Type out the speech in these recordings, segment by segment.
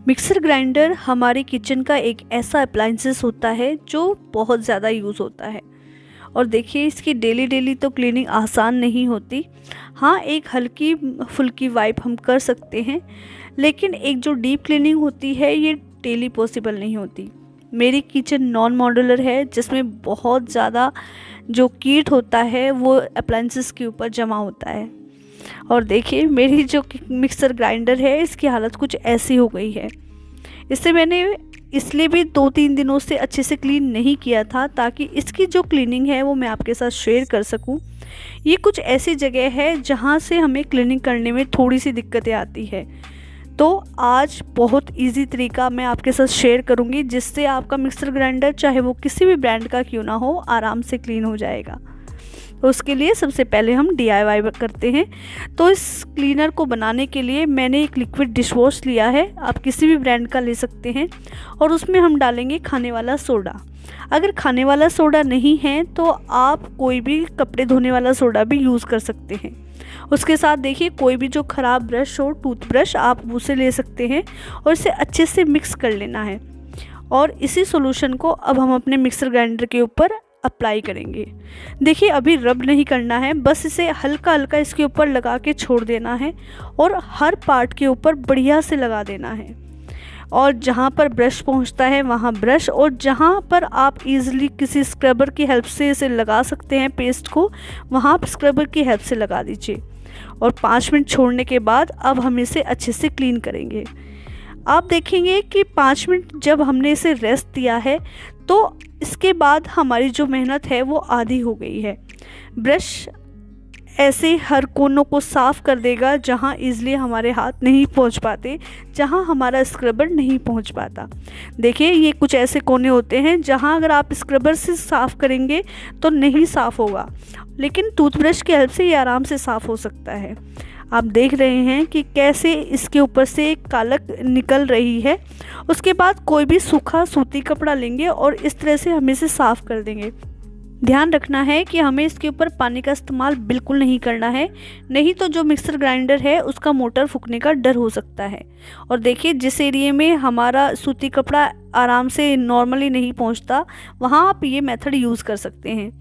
Mixer grinder हमारे kitchen का एक ऐसा अप्लायंसेस होता है जो बहुत ज़्यादा यूज़ होता है। और देखिए, इसकी डेली डेली तो क्लीनिंग आसान नहीं होती। हाँ, एक हल्की फुल्की वाइप हम कर सकते हैं, लेकिन एक जो डीप क्लीनिंग होती है ये डेली पॉसिबल नहीं होती। मेरी किचन नॉन मॉड्यूलर है, जिसमें बहुत ज़्यादा जो कीट होता है वो अप्लायंसेस के ऊपर जमा होता है। और देखिए, मेरी जो मिक्सर ग्राइंडर है इसकी हालत कुछ ऐसी हो गई है। इसे मैंने इसलिए भी 2-3 दिनों से अच्छे से क्लीन नहीं किया था, ताकि इसकी जो क्लीनिंग है वो मैं आपके साथ शेयर कर सकूं। ये कुछ ऐसी जगह है जहां से हमें क्लीनिंग करने में थोड़ी सी दिक्कतें आती है। तो आज बहुत इजी तरीका मैं आपके साथ शेयर करूंगी, जिससे आपका मिक्सर ग्राइंडर चाहे वो किसी भी ब्रांड का क्यों ना हो, आराम से क्लीन हो जाएगा। तो उसके लिए सबसे पहले हम DIY करते हैं। तो इस क्लीनर को बनाने के लिए मैंने एक लिक्विड डिश वॉश लिया है, आप किसी भी ब्रांड का ले सकते हैं। और उसमें हम डालेंगे खाने वाला सोडा। अगर खाने वाला सोडा नहीं है तो आप कोई भी कपड़े धोने वाला सोडा भी यूज़ कर सकते हैं। उसके साथ देखिए, कोई भी जो ख़राब ब्रश हो, टूथब्रश, आप उसे ले सकते हैं और इसे अच्छे से मिक्स कर लेना है। और इसी सॉल्यूशन को अब हम अपने मिक्सर ग्राइंडर के ऊपर अप्लाई करेंगे। देखिए, अभी रब नहीं करना है, बस इसे हल्का हल्का इसके ऊपर लगा के छोड़ देना है और हर पार्ट के ऊपर बढ़िया से लगा देना है। और जहाँ पर ब्रश पहुँचता है वहाँ ब्रश, और जहाँ पर आप इजीली किसी स्क्रबर की हेल्प से इसे लगा सकते हैं पेस्ट को, वहाँ आप स्क्रबर की हेल्प से लगा दीजिए। और 5 मिनट छोड़ने के बाद अब हम इसे अच्छे से क्लीन करेंगे। आप देखेंगे कि 5 मिनट जब हमने इसे रेस्ट दिया है, तो इसके बाद हमारी जो मेहनत है वो आधी हो गई है। ब्रश ऐसे हर कोनों को साफ़ कर देगा जहाँ इजीली हमारे हाथ नहीं पहुँच पाते, जहाँ हमारा स्क्रबर नहीं पहुँच पाता। देखिए, ये कुछ ऐसे कोने होते हैं जहाँ अगर आप स्क्रबर से साफ़ करेंगे तो नहीं साफ़ होगा, लेकिन टूथब्रश की हेल्प से ये आराम से साफ़ हो सकता है। आप देख रहे हैं कि कैसे इसके ऊपर से कालक निकल रही है। उसके बाद कोई भी सूखा सूती कपड़ा लेंगे और इस तरह से हम इसे साफ़ कर देंगे। ध्यान रखना है कि हमें इसके ऊपर पानी का इस्तेमाल बिल्कुल नहीं करना है, नहीं तो जो मिक्सर ग्राइंडर है उसका मोटर फूकने का डर हो सकता है। और देखिए, जिस एरिया में हमारा सूती कपड़ा आराम से नॉर्मली नहीं पहुंचता, वहां आप ये मेथड यूज़ कर सकते हैं।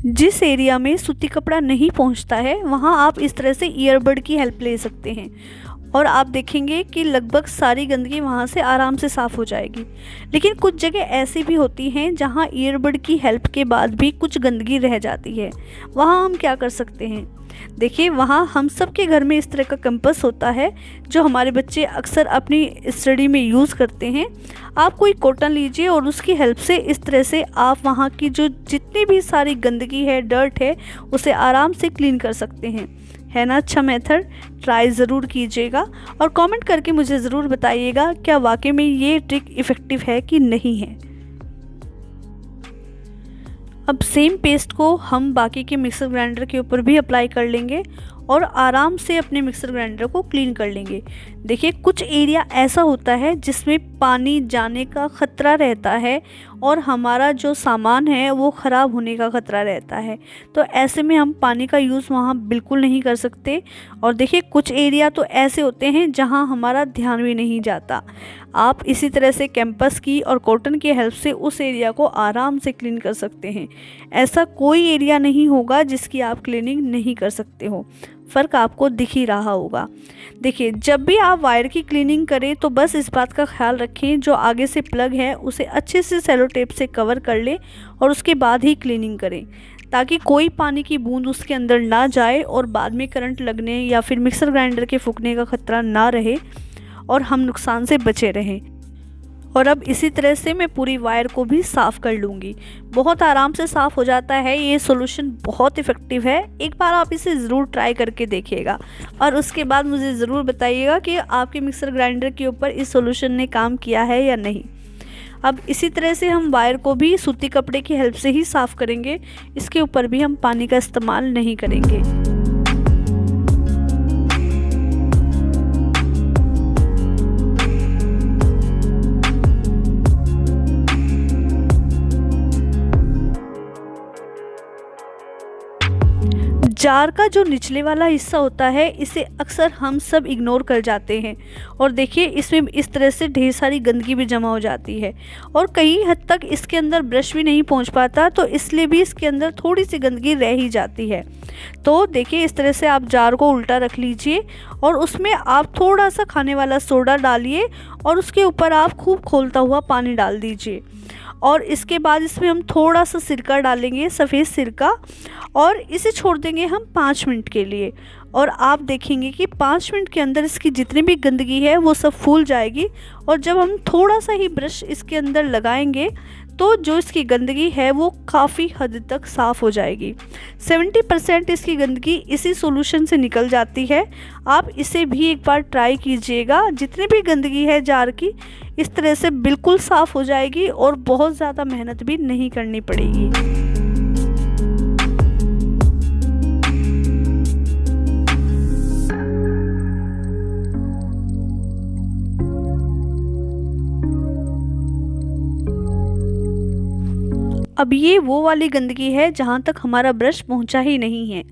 जिस एरिया में सूती कपड़ा नहीं पहुंचता है, वहां आप इस तरह से ईयरबड की हेल्प ले सकते हैं और आप देखेंगे कि लगभग सारी गंदगी वहां से आराम से साफ़ हो जाएगी। लेकिन कुछ जगह ऐसी भी होती हैं जहां ईयरबड की हेल्प के बाद भी कुछ गंदगी रह जाती है। वहां हम क्या कर सकते हैं? देखिए, वहाँ हम सब के घर में इस तरह का कंपास होता है जो हमारे बच्चे अक्सर अपनी स्टडी में यूज़ करते हैं। आप कोई कॉटन लीजिए और उसकी हेल्प से इस तरह से आप वहाँ की जो जितनी भी सारी गंदगी है, डर्ट है, उसे आराम से क्लीन कर सकते हैं। है ना अच्छा मेथड? ट्राई ज़रूर कीजिएगा और कमेंट करके मुझे ज़रूर बताइएगा क्या वाकई में ये ट्रिक इफ़ेक्टिव है कि नहीं है। अब सेम पेस्ट को हम बाकी के मिक्सर ग्राइंडर के ऊपर भी अप्लाई कर लेंगे और आराम से अपने मिक्सर ग्राइंडर को क्लीन कर लेंगे। देखिए, कुछ एरिया ऐसा होता है जिसमें पानी जाने का ख़तरा रहता है और हमारा जो सामान है वो ख़राब होने का ख़तरा रहता है। तो ऐसे में हम पानी का यूज़ वहाँ बिल्कुल नहीं कर सकते। और देखिए, कुछ एरिया तो ऐसे होते हैं जहाँ हमारा ध्यान भी नहीं जाता। आप इसी तरह से कैंपस की और कॉटन की हेल्प से उस एरिया को आराम से क्लीन कर सकते हैं। ऐसा कोई एरिया नहीं होगा जिसकी आप क्लीनिंग नहीं कर सकते हो। फ़र्क आपको दिख ही रहा होगा। देखिए, जब भी आप वायर की क्लीनिंग करें तो बस इस बात का ख्याल रखें, जो आगे से प्लग है उसे अच्छे से सेलो टेप से कवर कर लें और उसके बाद ही क्लीनिंग करें, ताकि कोई पानी की बूंद उसके अंदर ना जाए और बाद में करंट लगने या फिर मिक्सर ग्राइंडर के फूकने का ख़तरा ना रहे और हम नुकसान से बचे रहें। और अब इसी तरह से मैं पूरी वायर को भी साफ़ कर लूँगी। बहुत आराम से साफ़ हो जाता है। ये सॉल्यूशन बहुत इफ़ेक्टिव है। एक बार आप इसे ज़रूर ट्राई करके देखिएगा और उसके बाद मुझे ज़रूर बताइएगा कि आपके मिक्सर ग्राइंडर के ऊपर इस सॉल्यूशन ने काम किया है या नहीं। अब इसी तरह से हम वायर को भी सूती कपड़े की हेल्प से ही साफ़ करेंगे। इसके ऊपर भी हम पानी का इस्तेमाल नहीं करेंगे। जार का जो निचले वाला हिस्सा होता है इसे अक्सर हम सब इग्नोर कर जाते हैं और देखिए इसमें इस तरह से ढेर सारी गंदगी भी जमा हो जाती है और कई हद तक इसके अंदर ब्रश भी नहीं पहुंच पाता, तो इसलिए भी इसके अंदर थोड़ी सी गंदगी रह ही जाती है। तो देखिए इस तरह से आप जार को उल्टा रख लीजिए और उसमें आप थोड़ा सा खाने वाला सोडा डालिए और उसके ऊपर आप खूब खौलता हुआ पानी डाल दीजिए और इसके बाद इसमें हम थोड़ा सा सिरका डालेंगे, सफ़ेद सिरका, और इसे छोड़ देंगे हम 5 मिनट के लिए। और आप देखेंगे कि 5 मिनट के अंदर इसकी जितनी भी गंदगी है वो सब फूल जाएगी और जब हम थोड़ा सा ही ब्रश इसके अंदर लगाएंगे तो जो इसकी गंदगी है वो काफ़ी हद तक साफ़ हो जाएगी। 70% इसकी गंदगी इसी सॉल्यूशन से निकल जाती है। आप इसे भी एक बार ट्राई कीजिएगा। जितनी भी गंदगी है जार की इस तरह से बिल्कुल साफ़ हो जाएगी और बहुत ज़्यादा मेहनत भी नहीं करनी पड़ेगी। अब ये वो वाली गंदगी है जहाँ तक हमारा ब्रश पहुँचा ही नहीं है।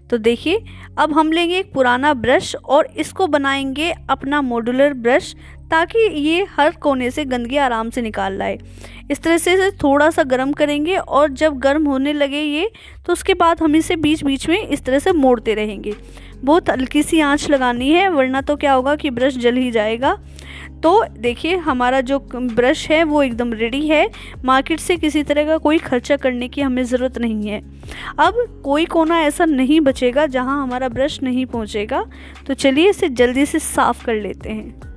तो देखिए अब हम लेंगे एक पुराना ब्रश और इसको बनाएंगे अपना मॉड्यूलर ब्रश, ताकि ये हर कोने से गंदगी आराम से निकाल लाए। इस तरह से इसे थोड़ा सा गर्म करेंगे और जब गर्म होने लगे ये तो उसके बाद हम इसे बीच बीच में इस तरह से मोड़ते रहेंगे। बहुत हल्की सी आंच लगानी है वरना तो क्या होगा कि ब्रश जल ही जाएगा। तो देखिए हमारा जो ब्रश है वो एकदम रेडी है। मार्केट से किसी तरह का कोई खर्चा करने की हमें ज़रूरत नहीं है। अब कोई कोना ऐसा नहीं बचेगा जहां हमारा ब्रश नहीं पहुंचेगा। तो चलिए इसे जल्दी से साफ़ कर लेते हैं।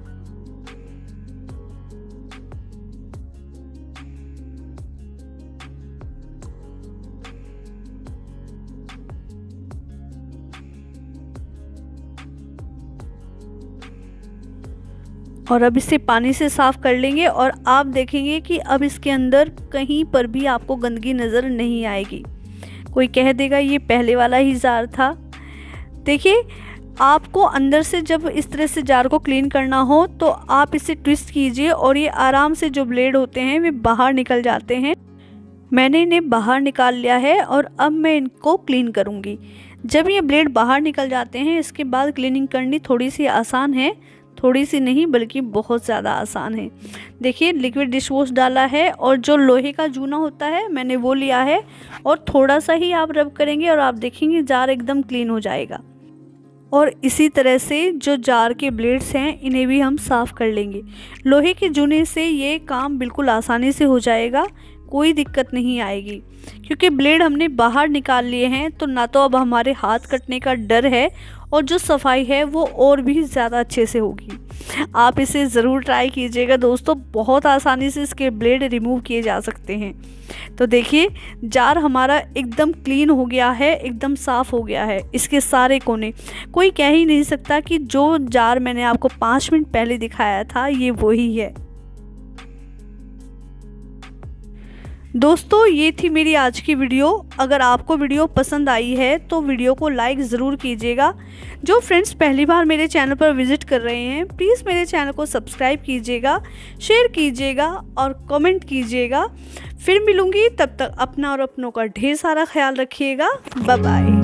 और अब इसे पानी से साफ़ कर लेंगे और आप देखेंगे कि अब इसके अंदर कहीं पर भी आपको गंदगी नज़र नहीं आएगी। कोई कह देगा ये पहले वाला ही जार था। देखिए आपको अंदर से जब इस तरह से जार को क्लीन करना हो तो आप इसे ट्विस्ट कीजिए और ये आराम से जो ब्लेड होते हैं वे बाहर निकल जाते हैं। मैंने इन्हें बाहर निकाल लिया है और अब मैं इनको क्लीन करूँगी। जब ये ब्लेड बाहर निकल जाते हैं इसके बाद क्लीनिंग करनी थोड़ी सी आसान है, थोड़ी सी नहीं बल्कि बहुत ज़्यादा आसान है। देखिए लिक्विड डिश वॉश डाला है और जो लोहे का जूना होता है मैंने वो लिया है और थोड़ा सा ही आप रब करेंगे और आप देखेंगे जार एकदम क्लीन हो जाएगा। और इसी तरह से जो जार के ब्लेड्स हैं इन्हें भी हम साफ़ कर लेंगे। लोहे के जूने से ये काम बिल्कुल आसानी से हो जाएगा, कोई दिक्कत नहीं आएगी क्योंकि ब्लेड हमने बाहर निकाल लिए हैं। तो ना तो अब हमारे हाथ कटने का डर है और जो सफाई है वो और भी ज़्यादा अच्छे से होगी। आप इसे ज़रूर ट्राई कीजिएगा दोस्तों, बहुत आसानी से इसके ब्लेड रिमूव किए जा सकते हैं। तो देखिए जार हमारा एकदम क्लीन हो गया है, एकदम साफ़ हो गया है। इसके सारे कोने कोई कह ही नहीं सकता कि जो जार मैंने आपको 5 मिनट पहले दिखाया था ये वही है। दोस्तों ये थी मेरी आज की वीडियो। अगर आपको वीडियो पसंद आई है तो वीडियो को लाइक ज़रूर कीजिएगा। जो फ्रेंड्स पहली बार मेरे चैनल पर विज़िट कर रहे हैं प्लीज़ मेरे चैनल को सब्सक्राइब कीजिएगा, शेयर कीजिएगा और कमेंट कीजिएगा। फिर मिलूँगी, तब तक अपना और अपनों का ढेर सारा ख्याल रखिएगा। Bye bye.